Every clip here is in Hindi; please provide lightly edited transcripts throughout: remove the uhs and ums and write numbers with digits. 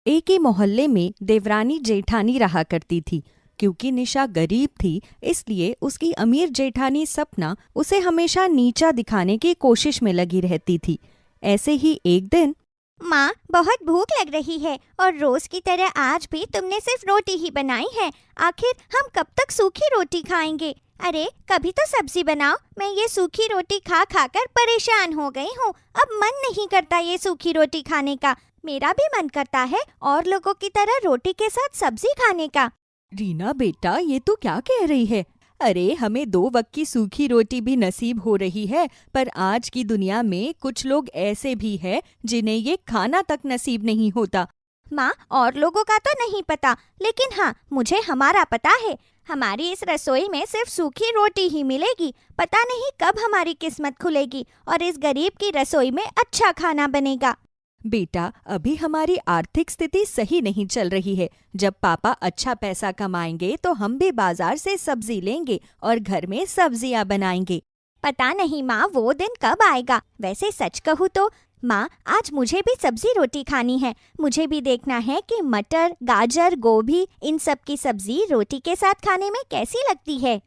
एक ही मोहल्ले में देवरानी जेठानी रहा करती थी। क्योंकि निशा गरीब थी, इसलिए उसकी अमीर जेठानी सपना उसे हमेशा नीचा दिखाने की कोशिश में लगी रहती थी। ऐसे ही एक दिन, माँ, बहुत भूख लग रही है और रोज की तरह आज भी तुमने सिर्फ रोटी ही बनाई है। आखिर हम कब तक सूखी रोटी खाएंगे? अरे कभी तो सब्जी बनाओ। मैं ये सूखी रोटी खा खा कर परेशान हो गई हूँ। अब मन नहीं करता ये सूखी रोटी खाने का। मेरा भी मन करता है और लोगों की तरह रोटी के साथ सब्जी खाने का। रीना बेटा, ये तू क्या कह रही है? अरे हमें 2 वक्त की सूखी रोटी भी नसीब हो रही है, पर आज की दुनिया में कुछ लोग ऐसे भी हैं जिन्हें ये खाना तक नसीब नहीं होता। माँ, और लोगों का तो नहीं पता, लेकिन हाँ, मुझे हमारा पता है। हमारी इस रसोई में सिर्फ सूखी रोटी ही मिलेगी। पता नहीं कब हमारी किस्मत खुलेगी और इस गरीब की रसोई में अच्छा खाना बनेगा। बेटा, अभी हमारी आर्थिक स्थिति सही नहीं चल रही है। जब पापा अच्छा पैसा कमाएंगे तो हम भी बाजार से सब्जी लेंगे और घर में सब्जियां बनाएंगे। पता नहीं माँ, वो दिन कब आएगा। वैसे सच कहूँ तो माँ, आज मुझे भी सब्जी रोटी खानी है। मुझे भी देखना है कि मटर, गाजर, गोभी, इन सब की सब्जी रोटी के साथ खाने में कैसी लगती है।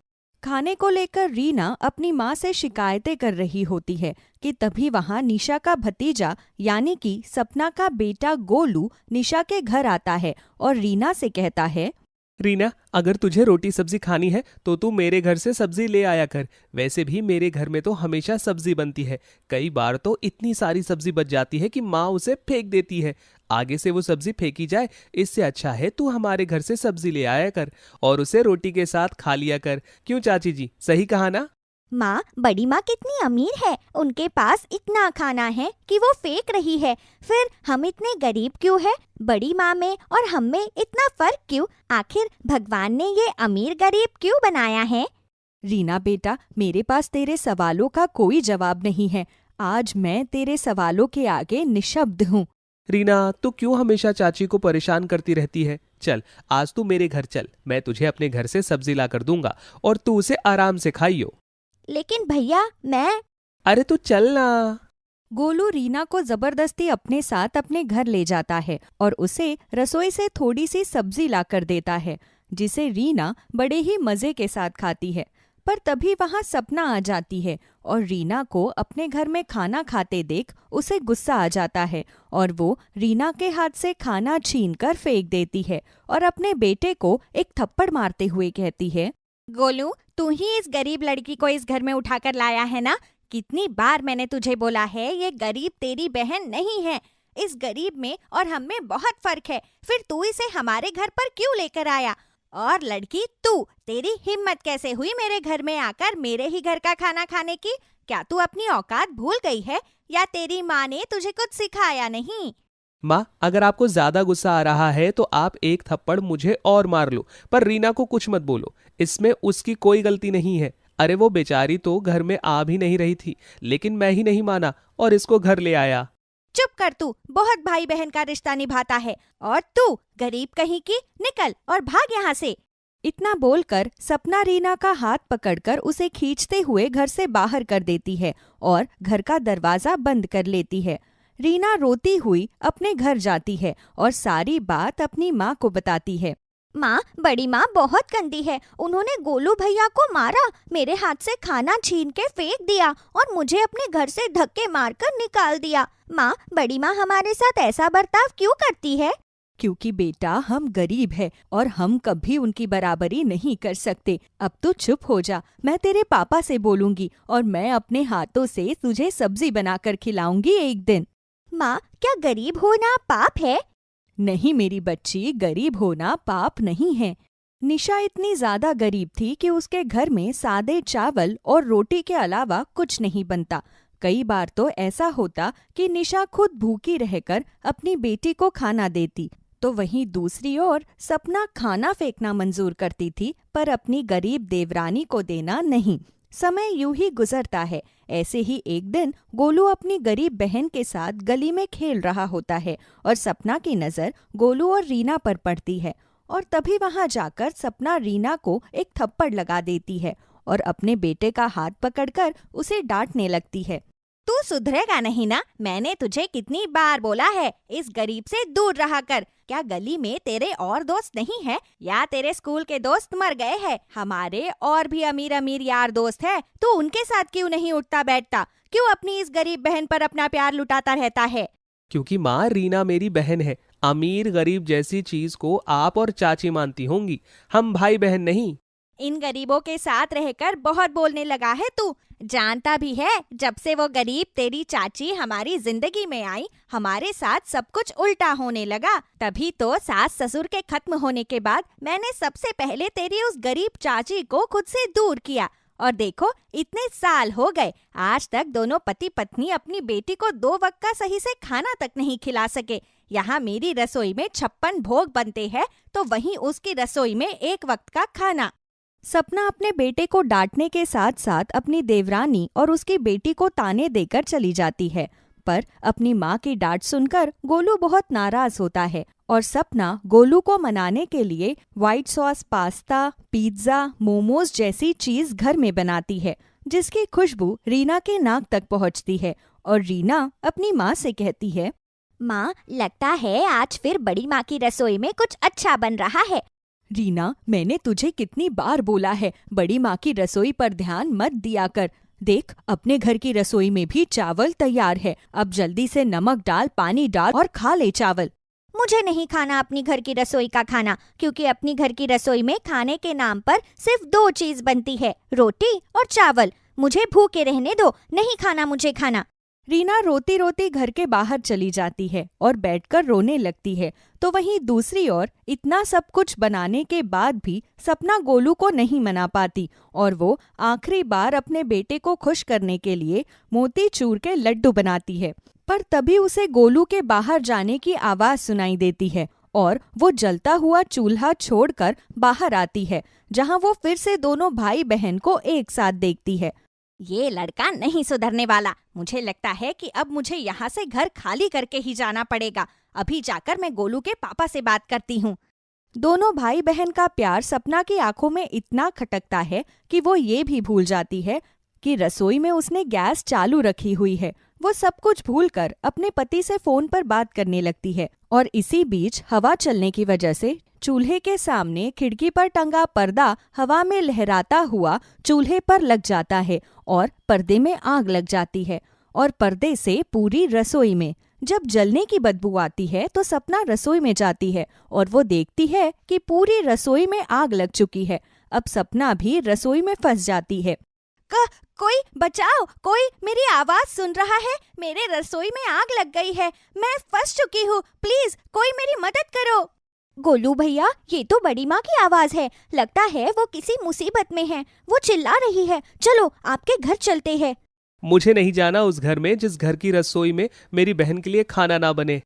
खाने को लेकर रीना अपनी माँ से शिकायतें कर रही होती है कि तभी वहाँ निशा का भतीजा यानी कि सपना का बेटा गोलू निशा के घर आता है और रीना से कहता है, रीना, अगर तुझे रोटी सब्जी खानी है तो तू मेरे घर से सब्जी ले आया कर। वैसे भी मेरे घर में तो हमेशा सब्जी बनती है। कई बार तो इतनी सारी सब्जी बच जाती है कि माँ उसे फेंक देती है। आगे से वो सब्जी फेंकी जाए, इससे अच्छा है तू हमारे घर से सब्जी ले आया कर और उसे रोटी के साथ खा लिया कर। क्यों चाची जी, सही कहा ना? माँ, बड़ी माँ कितनी अमीर है। उनके पास इतना खाना है कि वो फेंक रही है। फिर हम इतने गरीब क्यों है? बड़ी माँ में और हम में इतना फर्क क्यों? आखिर भगवान ने ये अमीर गरीब क्यों बनाया है? रीना बेटा, मेरे पास तेरे सवालों का कोई जवाब नहीं है। आज मैं तेरे सवालों के आगे निशब्द हूँ। रीना, तू क्यों हमेशा चाची को परेशान करती रहती है? चल, आज तू मेरे घर चल। मैं तुझे अपने घर से सब्जी ला कर दूंगा और तू उसे आराम से खाइयो। लेकिन भैया, मैं... अरे तू चल ना। गोलू रीना को जबरदस्ती अपने साथ अपने घर ले जाता है और उसे रसोई से थोड़ी सी सब्जी लाकर देता है, जिसे रीना बड़े ही मजे के साथ खाती है। पर तभी वहां सपना आ जाती है और रीना को अपने घर में खाना खाते देख उसे गुस्सा आ जाता है और वो रीना के हाथ से खाना छीनकर फेंक देती है और अपने बेटे को एक थप्पड़ मारते हुए कहती है, गोलू, तू ही इस गरीब लड़की को इस घर में उठाकर लाया है ना? कितनी बार मैंने तुझे बोला है, ये गरीब तेरी बहन नहीं है। इस गरीब में और हम में बहुत फर्क है। फिर तू इसे हमारे घर पर क्यों लेकर आया? और लड़की तू, तेरी हिम्मत कैसे हुई मेरे घर में आकर मेरे ही घर का खाना खाने की? क्या तू अपनी औकात भूल गई है या तेरी माँ ने तुझे कुछ सिखाया नहीं? माँ, अगर आपको ज्यादा गुस्सा आ रहा है तो आप एक थप्पड़ मुझे और मार लो, पर रीना को कुछ मत बोलो। इसमें उसकी कोई गलती नहीं है। अरे वो बेचारी तो घर में आ भी नहीं रही थी, लेकिन मैं ही नहीं माना और इसको घर ले आया। चुप कर तू, बहुत भाई बहन का रिश्ता निभाता है। और तू गरीब कहीं की, निकल और भाग यहाँ से। इतना बोलकर सपना रीना का हाथ पकड़कर उसे खींचते हुए घर से बाहर कर देती है और घर का दरवाजा बंद कर लेती है। रीना रोती हुई अपने घर जाती है और सारी बात अपनी माँ को बताती है। माँ, बड़ी माँ बहुत गंदी है। उन्होंने गोलू भैया को मारा, मेरे हाथ से खाना छीन के फेंक दिया और मुझे अपने घर से धक्के मारकर निकाल दिया। माँ, बड़ी माँ हमारे साथ ऐसा बर्ताव क्यों करती है? क्योंकि बेटा, हम गरीब हैं और हम कभी उनकी बराबरी नहीं कर सकते। अब तो चुप हो जा, मैं तेरे पापा से बोलूंगी और मैं अपने हाथों से तुझे सब्जी बनाकर खिलाऊंगी एक दिन। माँ, क्या गरीब होना पाप है? नहीं मेरी बच्ची, गरीब होना पाप नहीं है। निशा इतनी ज्यादा गरीब थी कि उसके घर में सादे चावल और रोटी के अलावा कुछ नहीं बनता। कई बार तो ऐसा होता कि निशा खुद भूखी रहकर अपनी बेटी को खाना देती, तो वहीं दूसरी ओर सपना खाना फेंकना मंजूर करती थी, पर अपनी गरीब देवरानी को देना नहीं। समय यूं ही गुजरता है। ऐसे ही एक दिन गोलू अपनी गरीब बहन के साथ गली में खेल रहा होता है और सपना की नज़र गोलू और रीना पर पड़ती है और तभी वहां जाकर सपना रीना को एक थप्पड़ लगा देती है और अपने बेटे का हाथ पकड़कर उसे डांटने लगती है। तू सुधरेगा नहीं ना? मैंने तुझे कितनी बार बोला है, इस गरीब से दूर रहा कर। क्या गली में तेरे और दोस्त नहीं है या तेरे स्कूल के दोस्त मर गए हैं? हमारे और भी अमीर अमीर यार दोस्त है, तो उनके साथ क्यों नहीं उठता बैठता? क्यों अपनी इस गरीब बहन पर अपना प्यार लुटाता रहता है? क्योंकि माँ, रीना मेरी बहन है। अमीर गरीब जैसी चीज को आप और चाची मानती होंगी, हम भाई बहन नहीं। इन गरीबों के साथ रहकर बहुत बोलने लगा है तू। जानता भी है, जब से वो गरीब तेरी चाची हमारी जिंदगी में आई, हमारे साथ सब कुछ उल्टा होने लगा। तभी तो सास ससुर के खत्म होने के बाद मैंने सबसे पहले तेरी उस गरीब चाची को खुद से दूर किया। और देखो, इतने साल हो गए, आज तक दोनों पति पत्नी अपनी बेटी को 2 वक्त का सही से खाना तक नहीं खिला सके। यहाँ मेरी रसोई में 56 भोग बनते हैं, तो वहीं उसकी रसोई में 1 वक्त का खाना। सपना अपने बेटे को डांटने के साथ साथ अपनी देवरानी और उसकी बेटी को ताने देकर चली जाती है। पर अपनी माँ की डांट सुनकर गोलू बहुत नाराज होता है और सपना गोलू को मनाने के लिए white sauce pasta, pizza, momos जैसी चीज घर में बनाती है, जिसकी खुशबू रीना के नाक तक पहुँचती है। और रीना अपनी माँ से कहती है, माँ, लगता है आज फिर बड़ी माँ की रसोई में कुछ अच्छा बन रहा है। रीना, मैंने तुझे कितनी बार बोला है, बड़ी माँ की रसोई पर ध्यान मत दिया कर। देख, अपने घर की रसोई में भी चावल तैयार है, अब जल्दी से नमक डाल, पानी डाल और खा ले चावल। मुझे नहीं खाना अपनी घर की रसोई का खाना, क्योंकि अपनी घर की रसोई में खाने के नाम पर सिर्फ 2 चीज बनती है, रोटी और चावल। मुझे भूखे रहने दो, नहीं खाना मुझे खाना। रीना रोती रोती घर के बाहर चली जाती है और बैठकर रोने लगती है। तो वहीं दूसरी ओर इतना सब कुछ बनाने के बाद भी सपना गोलू को नहीं मना पाती और वो आखिरी बार अपने बेटे को खुश करने के लिए मोतीचूर के लड्डू बनाती है। पर तभी उसे गोलू के बाहर जाने की आवाज सुनाई देती है और वो जलता हुआ चूल्हा छोड़कर बाहर आती है, जहां वो फिर से दोनों भाई बहन को एक साथ देखती है। ये लड़का नहीं सुधरने वाला। मुझे लगता है कि अब मुझे यहाँ से घर खाली करके ही जाना पड़ेगा। अभी जाकर मैं गोलू के पापा से बात करती हूँ। दोनों भाई बहन का प्यार सपना की आंखों में इतना खटकता है कि वो ये भी भूल जाती है कि रसोई में उसने गैस चालू रखी हुई है। वो सब कुछ भूलकर अपने पति से फोन पर बात करने लगती है और इसी बीच हवा चलने की वजह से चूल्हे के सामने खिड़की पर टंगा पर्दा हवा में लहराता हुआ चूल्हे पर लग जाता है और पर्दे में आग लग जाती है और पर्दे से पूरी रसोई में। जब जलने की बदबू आती है तो सपना रसोई में जाती है और वो देखती है कि पूरी रसोई में आग लग चुकी है। अब सपना भी रसोई में फंस जाती है। कोई बचाओ, कोई मेरी आवाज सुन रहा है? मेरे रसोई में आग लग गई है, मैं फंस चुकी हूँ, प्लीज कोई मेरी मदद करो। गोलू भैया, ये तो बड़ी माँ की आवाज है। लगता है वो किसी मुसीबत में है, वो चिल्ला रही है। चलो आपके घर चलते हैं। मुझे नहीं जाना उस घर में जिस घर की रसोई में मेरी बहन के लिए खाना ना बने।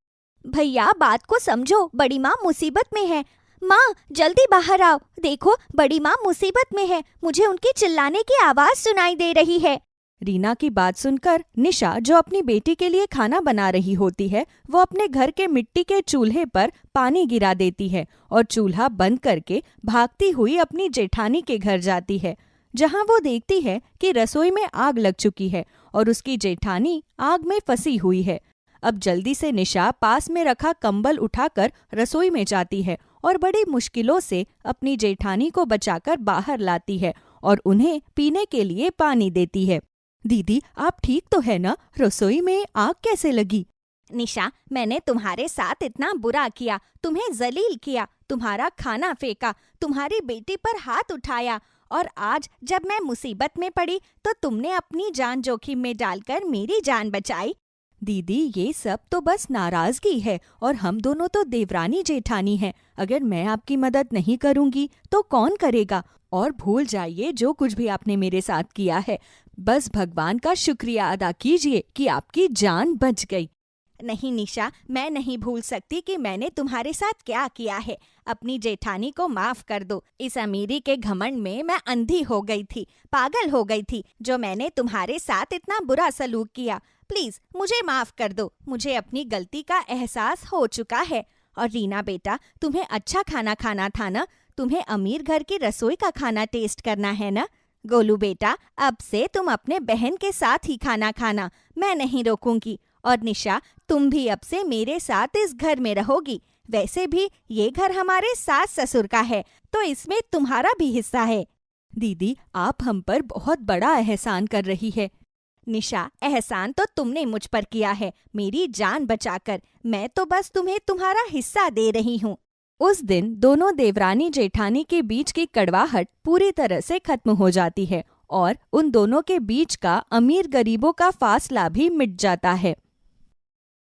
भैया, बात को समझो, बड़ी माँ मुसीबत में है। माँ, जल्दी बाहर आओ, देखो बड़ी माँ मुसीबत में है, मुझे उनकी चिल्लाने की आवाज सुनाई दे रही है। रीना की बात सुनकर निशा, जो अपनी बेटी के लिए खाना बना रही होती है, वो अपने घर के मिट्टी के चूल्हे पर पानी गिरा देती है और चूल्हा बंद करके भागती हुई अपनी जेठानी के घर जाती है, जहां वो देखती है कि रसोई में आग लग चुकी है और उसकी जेठानी आग में फंसी हुई है। अब जल्दी से निशा पास में रखा कंबल उठाकर रसोई में जाती है और बड़ी मुश्किलों से अपनी जेठानी को बचाकर बाहर लाती है और उन्हें पीने के लिए पानी देती है। दीदी, आप ठीक तो है ना? रसोई में आग कैसे लगी? निशा, मैंने तुम्हारे साथ इतना बुरा किया, तुम्हें जलील किया, तुम्हारा खाना फेंका, तुम्हारी बेटी पर हाथ उठाया और आज जब मैं मुसीबत में पड़ी तो तुमने अपनी जान जोखिम में डालकर मेरी जान बचाई। दीदी, ये सब तो बस नाराजगी है और हम दोनों तो देवरानी जेठानी हैं। अगर मैं आपकी मदद नहीं करूंगी तो कौन करेगा? और भूल जाइए जो कुछ भी आपने मेरे साथ किया है। बस भगवान का शुक्रिया अदा कीजिए कि आपकी जान बच गई। नहीं निशा, मैं नहीं भूल सकती कि मैंने तुम्हारे साथ क्या किया है। अपनी जेठानी को माफ कर दो। इस अमीरी के घमंड में मैं अंधी हो गई थी, पागल हो गई थी, जो मैंने तुम्हारे साथ इतना बुरा सलूक किया। प्लीज मुझे माफ कर दो, मुझे अपनी गलती का एहसास हो चुका है। और रीना बेटा, तुम्हें अच्छा खाना खाना था ना? तुम्हें अमीर घर की रसोई का खाना टेस्ट करना है ना? गोलू बेटा, अब से तुम अपने बहन के साथ ही खाना खाना, मैं नहीं रोकूंगी। और निशा, तुम भी अब से मेरे साथ इस घर में रहोगी। वैसे भी ये घर हमारे सास ससुर का है, तो इसमें तुम्हारा भी हिस्सा है। दीदी, आप हम पर बहुत बड़ा एहसान कर रही है। निशा, एहसान तो तुमने मुझ पर किया है, मेरी जान बचाकर। मैं तो बस तुम्हें तुम्हारा हिस्सा दे रही हूँ। उस दिन दोनों देवरानी जेठानी के बीच की कड़वाहट पूरी तरह से खत्म हो जाती है और उन दोनों के बीच का अमीर गरीबों का फासला भी मिट जाता है।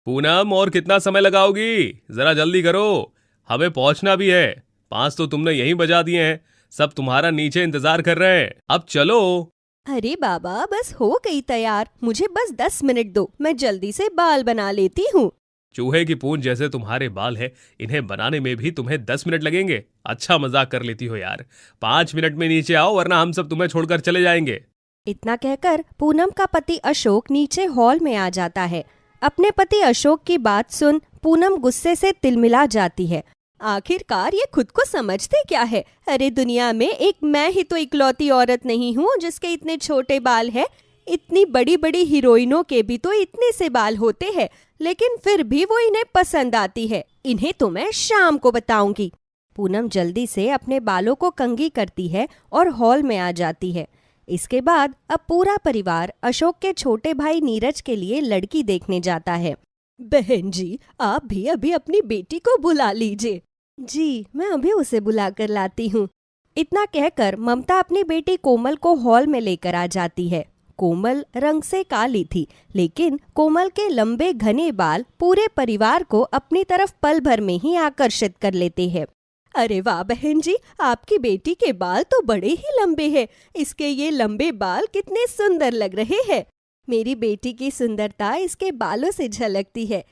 पूनम, और कितना समय लगाओगी? जरा जल्दी करो, हमें पहुंचना भी है। 5 तो तुमने यहीं बजा दिए हैं, सब तुम्हारा नीचे इंतजार कर रहे हैं। अब चलो। अरे बाबा, बस हो गई तैयार, मुझे बस 10 मिनट दो, मैं जल्दी से बाल बना लेती हूँ। चूहे की पूंछ जैसे तुम्हारे बाल है, इन्हें बनाने में भी तुम्हें 10 मिनट लगेंगे? अच्छा मजाक कर लेती हो यार। 5 मिनट में नीचे आओ, वरना हम सब तुम्हें छोड़कर चले जाएंगे। इतना कहकर पूनम का पति अशोक नीचे हॉल में आ जाता है। अपने पति अशोक की बात सुन पूनम गुस्से से तिलमिला जाती है। आखिरकार ये खुद को समझते क्या है? अरे दुनिया में एक मैं ही तो इकलौती औरत नहीं हूँ जिसके इतने छोटे बाल है। इतनी बड़ी बड़ी हीरोइनों के भी तो इतने से बाल होते हैं, लेकिन फिर भी वो इन्हें पसंद आती है। इन्हें तो मैं शाम को बताऊंगी। पूनम जल्दी से अपने बालों को कंघी करती है और हॉल में आ जाती है। इसके बाद अब पूरा परिवार अशोक के छोटे भाई नीरज के लिए लड़की देखने जाता है। बहन जी, आप भी अभी अपनी बेटी को बुला लीजिए। जी, मैं अभी उसे बुलाकर लाती हूँ। इतना कहकर ममता अपनी बेटी कोमल को हॉल में लेकर आ जाती है। कोमल रंग से काली थी, लेकिन कोमल के लंबे घने बाल पूरे परिवार को अपनी तरफ पल भर में ही आकर्षित कर लेते हैं। अरे वाह बहन जी, आपकी बेटी के बाल तो बड़े ही लंबे हैं। इसके ये लंबे बाल कितने सुंदर लग रहे हैं। मेरी बेटी की सुंदरता इसके बालों से झलकती है।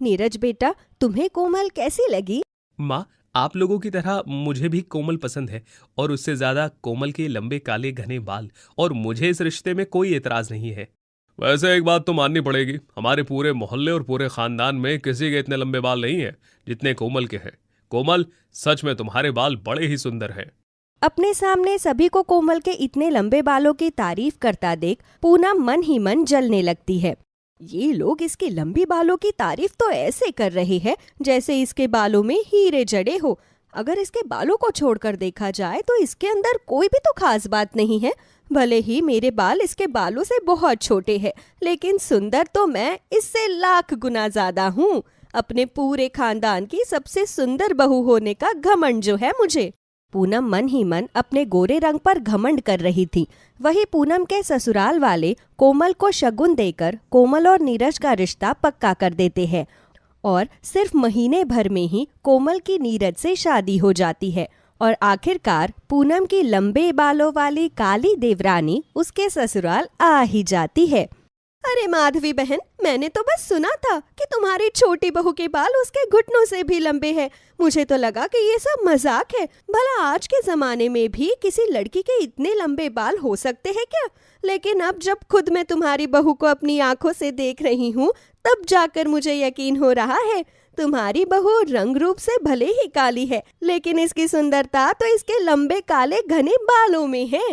नीरज बेटा, तुम्हें कोमल कैसी लगी? माँ, आप लोगों की तरह मुझे भी कोमल पसंद है, और उससे ज्यादा कोमल के लंबे काले घने बाल, और मुझे इस रिश्ते में कोई एतराज नहीं है। वैसे एक बात तो माननी पड़ेगी, हमारे पूरे मोहल्ले और पूरे खानदान में किसी के इतने लंबे बाल नहीं है जितने कोमल के हैं। कोमल, सच में तुम्हारे बाल बड़े ही सुंदर हैं। अपने सामने सभी को कोमल के इतने लंबे बालों की तारीफ करता देख पूनम मन ही मन जलने लगती है। ये लोग इसकी लंबी बालों की तारीफ तो ऐसे कर रहे हैं जैसे इसके बालों में हीरे जड़े हो। अगर इसके बालों को छोड़कर देखा जाए तो इसके अंदर कोई भी तो खास बात नहीं है। भले ही मेरे बाल इसके बालों से बहुत छोटे हैं, लेकिन सुंदर तो मैं इससे लाख गुना ज्यादा हूँ। अपने पूरे खानदान की सबसे सुंदर बहू होने का घमंड जो है मुझे। पूनम मन ही मन अपने गोरे रंग पर घमंड कर रही थी। वही पूनम के ससुराल वाले कोमल को शगुन देकर कोमल और नीरज का रिश्ता पक्का कर देते हैं और सिर्फ महीने भर में ही कोमल की नीरज से शादी हो जाती है और आखिरकार पूनम की लंबे बालों वाली काली देवरानी उसके ससुराल आ ही जाती है। अरे माधवी बहन, मैंने तो बस सुना था कि तुम्हारी छोटी बहू के बाल उसके घुटनों से भी लंबे हैं। मुझे तो लगा कि ये सब मजाक है। भला आज के जमाने में भी किसी लड़की के इतने लंबे बाल हो सकते हैं क्या? लेकिन अब जब खुद मैं तुम्हारी बहू को अपनी आंखों से देख रही हूँ, तब जाकर मुझे यकीन हो रहा है। तुम्हारी बहू रंग रूप से भले ही काली है, लेकिन इसकी सुंदरता तो इसके लंबे काले घने बालों में है।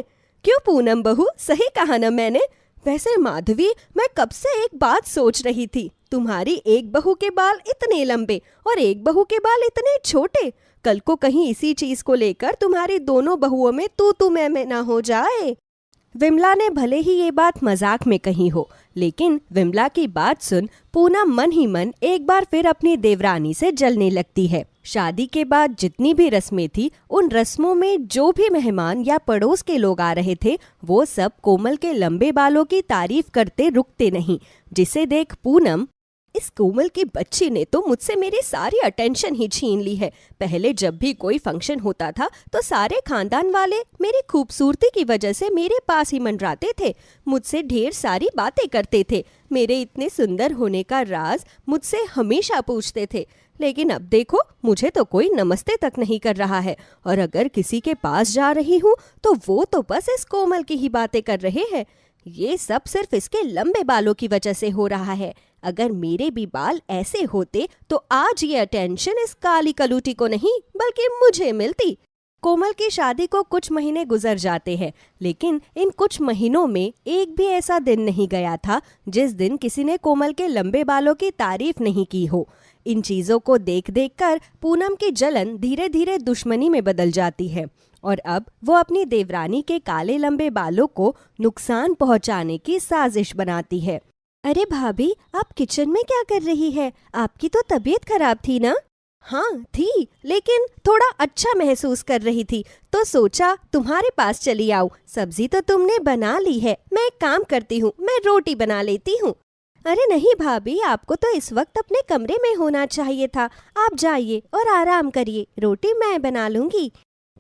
क्यों पूनम बहू, सही कहा ना मैंने? वैसे माधवी, मैं कब से एक बात सोच रही थी। तुम्हारी एक बहू के बाल इतने लंबे और एक बहू के बाल इतने छोटे। कल को कहीं इसी चीज को लेकर तुम्हारी दोनों बहुओं में तू मैं ना हो जाए। विमला ने भले ही ये बात मजाक में कही हो, लेकिन विमला की बात सुन पूनम मन ही मन एक बार फिर अपनी देवरानी से जलने लगती है। शादी के बाद जितनी भी रस्में थी, उन रस्मों में जो भी मेहमान या पड़ोस के लोग आ रहे थे, वो सब कोमल के लंबे बालों की तारीफ करते रुकते नहीं, जिसे देख पूनम, इस कोमल की बच्ची ने तो मुझसे मेरी सारी अटेंशन ही छीन ली है। पहले जब भी कोई फंक्शन होता था तो सारे खानदान वाले मेरी खूबसूरती की वजह से मेरे पास ही मंडराते थे, मुझसे ढेर सारी बातें करते थे, मेरे इतने सुंदर होने का राज मुझसे हमेशा पूछते थे। लेकिन अब देखो, मुझे तो कोई नमस्ते तक नहीं कर रहा है, और अगर किसी के पास जा रही हूँ तो वो तो बस इस कोमल की ही बातें कर रहे हैं। ये सब सिर्फ इसके लंबे बालों की वजह से हो रहा है। अगर मेरे भी बाल ऐसे होते तो आज ये अटेंशन इस काली कलूटी को नहीं बल्कि मुझे मिलती। कोमल की शादी को कुछ महीने गुजर जाते हैं, लेकिन इन कुछ महीनों में एक भी ऐसा दिन नहीं गया था जिस दिन किसी ने कोमल के लंबे बालों की तारीफ नहीं की हो। इन चीजों को देख देख कर पूनम की जलन धीरे धीरे दुश्मनी में बदल जाती है और अब वो अपनी देवरानी के काले लंबे बालों को नुकसान पहुंचाने की साजिश बनाती है। अरे भाभी, आप किचन में क्या कर रही है? आपकी तो तबीयत खराब थी ना? हाँ थी, लेकिन थोड़ा अच्छा महसूस कर रही थी तो सोचा तुम्हारे पास चली आऊं। सब्जी तो तुमने बना ली है, मैं एक काम करती हूँ, मैं रोटी बना लेती हूँ। अरे नहीं भाभी, आपको तो इस वक्त अपने कमरे में होना चाहिए था। आप जाइए और आराम करिए, रोटी मैं बना लूंगी।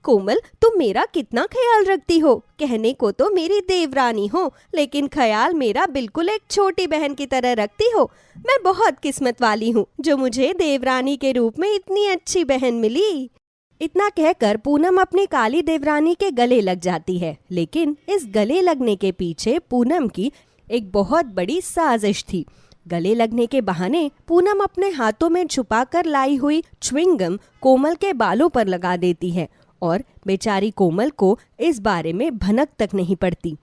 कोमल, तुम मेरा कितना ख्याल रखती हो। कहने को तो मेरी देवरानी हो, लेकिन ख्याल मेरा बिल्कुल एक छोटी बहन की तरह रखती हो। मैं बहुत किस्मत वाली हूँ जो मुझे देवरानी के रूप में इतनी अच्छी बहन मिली। इतना कहकर पूनम अपनी काली देवरानी के गले लग जाती है, लेकिन इस गले लगने के पीछे पूनम की एक बहुत बड़ी साजिश थी। गले लगने के बहाने पूनम अपने हाथों में छुपाकर लाई हुई च्युइंगम कोमल के बालों पर लगा देती है और बेचारी कोमल को इस बारे में भनक तक नहीं पड़ती।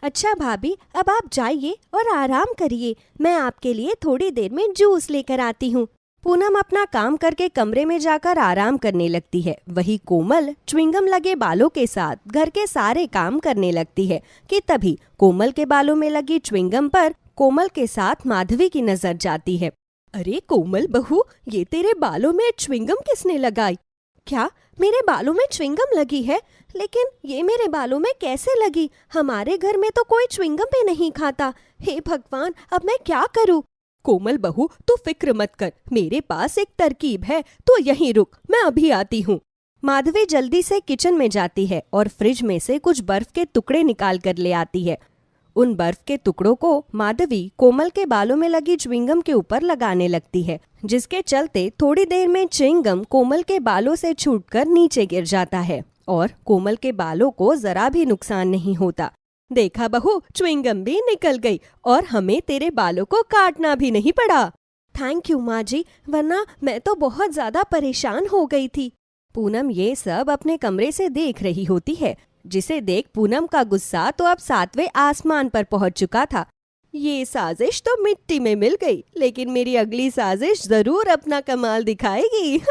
अच्छा भाभी, अब आप जाइए और आराम करिए, मैं आपके लिए थोड़ी देर में जूस लेकर आती हूँ। पूनम अपना काम करके कमरे में जाकर आराम करने लगती है। वही कोमल च्युइंगम लगे बालों के साथ घर के सारे काम करने लगती है कि तभी कोमल के बालों में लगी च्युइंगम पर कोमल के साथ माधवी की नजर जाती है। अरे कोमल बहू, ये तेरे बालों में च्युइंगम किसने लगाई? क्या मेरे बालों में च्युइंगम लगी है? लेकिन ये मेरे बालों में कैसे लगी? हमारे घर में तो कोई च्युइंगम भी नहीं खाता। हे भगवान, अब मैं क्या करूँ? कोमल बहू, तू फिक्र मत कर, मेरे पास एक तरकीब है, तो यहीं रुक, मैं अभी आती हूँ। माधवी जल्दी से किचन में जाती है और फ्रिज में से कुछ बर्फ के टुकड़े निकाल कर ले आती है। उन बर्फ के टुकड़ों को माधवी कोमल के बालों में लगी च्युइंगम के ऊपर लगाने लगती है, जिसके चलते थोड़ी देर में च्युइंगम कोमल के बालों से छूटकर नीचे गिर जाता है और कोमल के बालों को जरा भी नुकसान नहीं होता। देखा बहू, च्युइंगम भी निकल गई और हमें तेरे बालों को काटना भी नहीं पड़ा। थैंक यू माँ जी, वरना मैं तो बहुत ज्यादा परेशान हो गई थी। पूनम ये सब अपने कमरे से देख रही होती है, जिसे देख पूनम का गुस्सा तो अब 7वें आसमान पर पहुंच चुका था। ये साजिश तो मिट्टी में मिल गई, लेकिन मेरी अगली साजिश जरूर अपना कमाल दिखाएगी।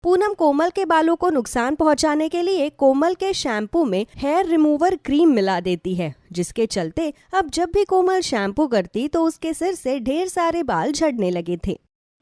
पूनम कोमल के बालों को नुकसान पहुंचाने के लिए कोमल के शैम्पू में हेयर रिमूवर क्रीम मिला देती है, जिसके चलते अब जब भी कोमल शैम्पू करती तो उसके सिर से ढेर सारे बाल झड़ने लगे थे।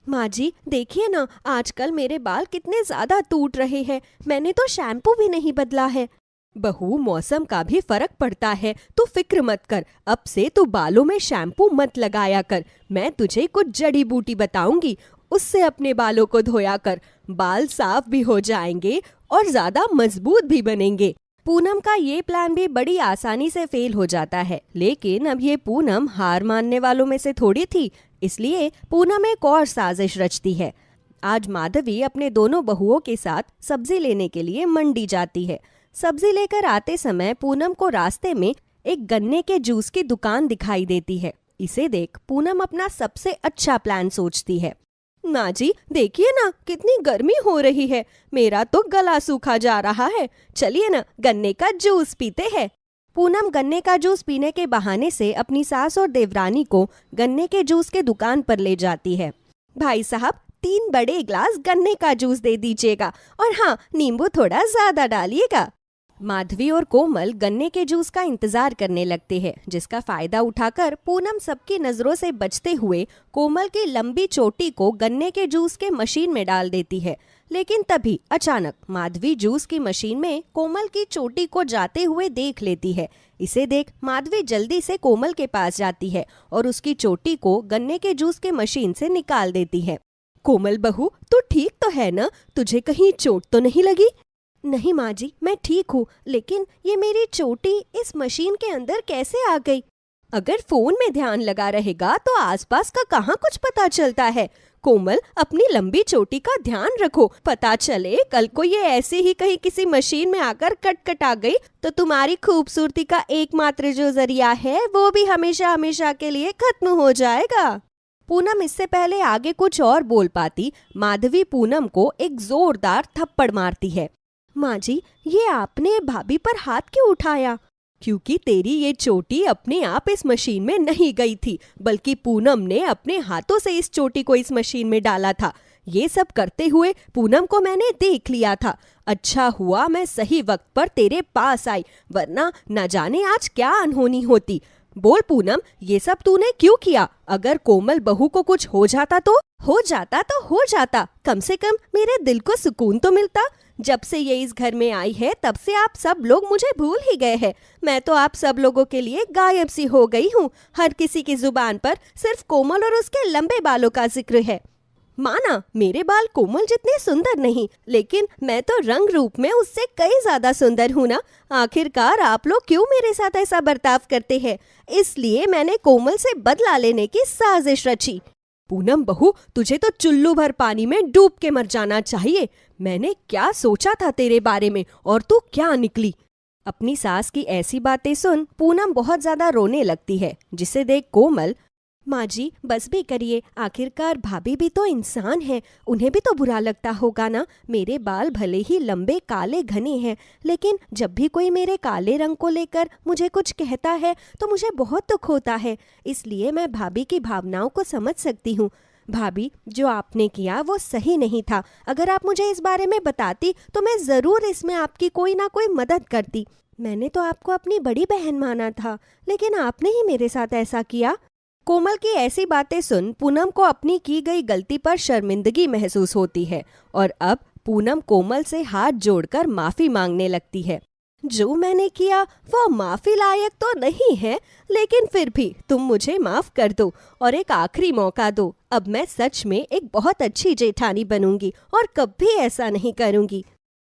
माँ जी देखिए ना, आजकल मेरे बाल कितने ज्यादा टूट रहे हैं, मैंने तो शैम्पू भी नहीं बदला है। बहू, मौसम का भी फर्क पड़ता है, तू फिक्र मत कर, अब से तू बालों में शैम्पू मत लगाया कर। मैं तुझे कुछ जड़ी बूटी बताऊंगी, उससे अपने बालों को धोया कर, बाल साफ भी हो जाएंगे और ज्यादा मजबूत भी बनेंगे। पूनम का ये प्लान भी बड़ी आसानी से फेल हो जाता है, लेकिन अब ये पूनम हार मानने वालों में से थोड़ी थी, इसलिए पूनम एक और साजिश रचती है। आज माधवी अपने दोनों बहुओं के साथ सब्जी लेने के लिए मंडी जाती है। सब्जी लेकर आते समय पूनम को रास्ते में एक गन्ने के जूस की दुकान दिखाई देती है। इसे देख पूनम अपना सबसे अच्छा प्लान सोचती है। माँ जी देखिए ना, कितनी गर्मी हो रही है, मेरा तो गला सूखा जा रहा है, चलिए ना गन्ने का जूस पीते हैं। पूनम गन्ने का जूस पीने के बहाने से अपनी सास और देवरानी को गन्ने के जूस के दुकान पर ले जाती है। भाई साहब 3 बड़े ग्लास गन्ने का जूस दे दीजिएगा, और हाँ, नींबू थोड़ा ज्यादा डालिएगा। माधवी और कोमल गन्ने के जूस का इंतजार करने लगते हैं, जिसका फायदा उठाकर पूनम सबकी नजरों से बचते हुए कोमल की लंबी चोटी को गन्ने के जूस के मशीन में डाल देती है। लेकिन तभी अचानक माधवी जूस की मशीन में कोमल की चोटी को जाते हुए देख लेती है। इसे देख माधवी जल्दी से कोमल के पास जाती है और उसकी चोटी को गन्ने के जूस के मशीन से निकाल देती है। कोमल बहू, तू ठीक तो है ना? तुझे कहीं चोट तो नहीं लगी? नहीं माँ जी, मैं ठीक हूँ, लेकिन ये मेरी चोटी इस मशीन के अंदर कैसे आ गई? अगर फोन में ध्यान लगा रहेगा तो आसपास का कहाँ कुछ पता चलता है। कोमल, अपनी लंबी चोटी का ध्यान रखो, पता चले कल को ये ऐसे ही कहीं किसी मशीन में आकर कट आ गई तो तुम्हारी खूबसूरती का एकमात्र जो जरिया है वो भी हमेशा हमेशा के लिए खत्म हो जाएगा। पूनम इससे पहले आगे कुछ और बोल पाती, माधवी पूनम को एक जोरदार थप्पड़ मारती है। माँ जी, ये आपने भाभी पर हाथ क्यों उठाया? क्योंकि तेरी ये चोटी अपने आप इस मशीन में नहीं गई थी, बल्कि पूनम ने अपने हाथों से इस चोटी को इस मशीन में डाला था। ये सब करते हुए पूनम को मैंने देख लिया था। अच्छा हुआ मैं सही वक्त पर तेरे पास आई, वरना न जाने आज क्या अनहोनी होती। बोल पूनम, ये सब तूने क्यों किया? अगर कोमल बहू को कुछ हो जाता तो हो जाता, कम से कम मेरे दिल को सुकून तो मिलता। जब से ये इस घर में आई है तब से आप सब लोग मुझे भूल ही गए हैं। मैं तो आप सब लोगों के लिए गायब सी हो गई हूँ। हर किसी की जुबान पर सिर्फ कोमल और उसके लंबे बालों का जिक्र है। माना मेरे बाल कोमल जितने सुंदर नहीं, लेकिन मैं तो रंग रूप में उससे कई ज्यादा सुंदर हूँ ना। आखिरकार आप लोग क्यों मेरे साथ ऐसा बर्ताव करते हैं? इसलिए मैंने कोमल से बदला लेने की साजिश रची। पूनम बहू, तुझे तो चुल्लू भर पानी में डूब के मर जाना चाहिए। मैंने क्या सोचा था तेरे बारे में और तू क्या निकली। अपनी सास की ऐसी बातें सुन पूनम बहुत ज्यादा रोने लगती है, जिसे देख कोमल, माँ जी बस भी करिए, आखिरकार भाभी भी तो इंसान है, उन्हें भी तो बुरा लगता होगा ना। मेरे बाल भले ही लंबे काले घने हैं, लेकिन जब भी कोई मेरे काले रंग को लेकर मुझे कुछ कहता है तो मुझे बहुत दुख होता है। इसलिए मैं भाभी की भावनाओं को समझ सकती हूँ। भाभी, जो आपने किया वो सही नहीं था। अगर आप मुझे इस बारे में बताती तो मैं ज़रूर इसमें आपकी कोई ना कोई मदद करती। मैंने तो आपको अपनी बड़ी बहन माना था, लेकिन आपने ही मेरे साथ ऐसा किया। कोमल की ऐसी बातें सुन पूनम को अपनी की गई गलती पर शर्मिंदगी महसूस होती है और अब पूनम कोमल से हाथ जोड़कर माफी मांगने लगती है। जो मैंने किया वो माफी लायक तो नहीं है, लेकिन फिर भी तुम मुझे माफ कर दो और एक आखिरी मौका दो। अब मैं सच में एक बहुत अच्छी जेठानी बनूंगी और कभी ऐसा नहीं करूंगी।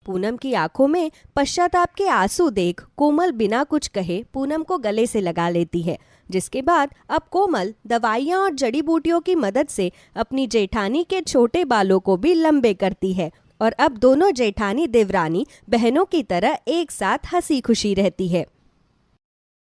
पूनम की आंखों में पश्चाताप के आंसू देख कोमल बिना कुछ कहे पूनम को गले से लगा लेती है, जिसके बाद अब कोमल दवाइयाँ और जड़ी बूटियों की मदद से अपनी जेठानी के छोटे बालों को भी लंबे करती है और अब दोनों जेठानी देवरानी बहनों की तरह एक साथ हंसी खुशी रहती है।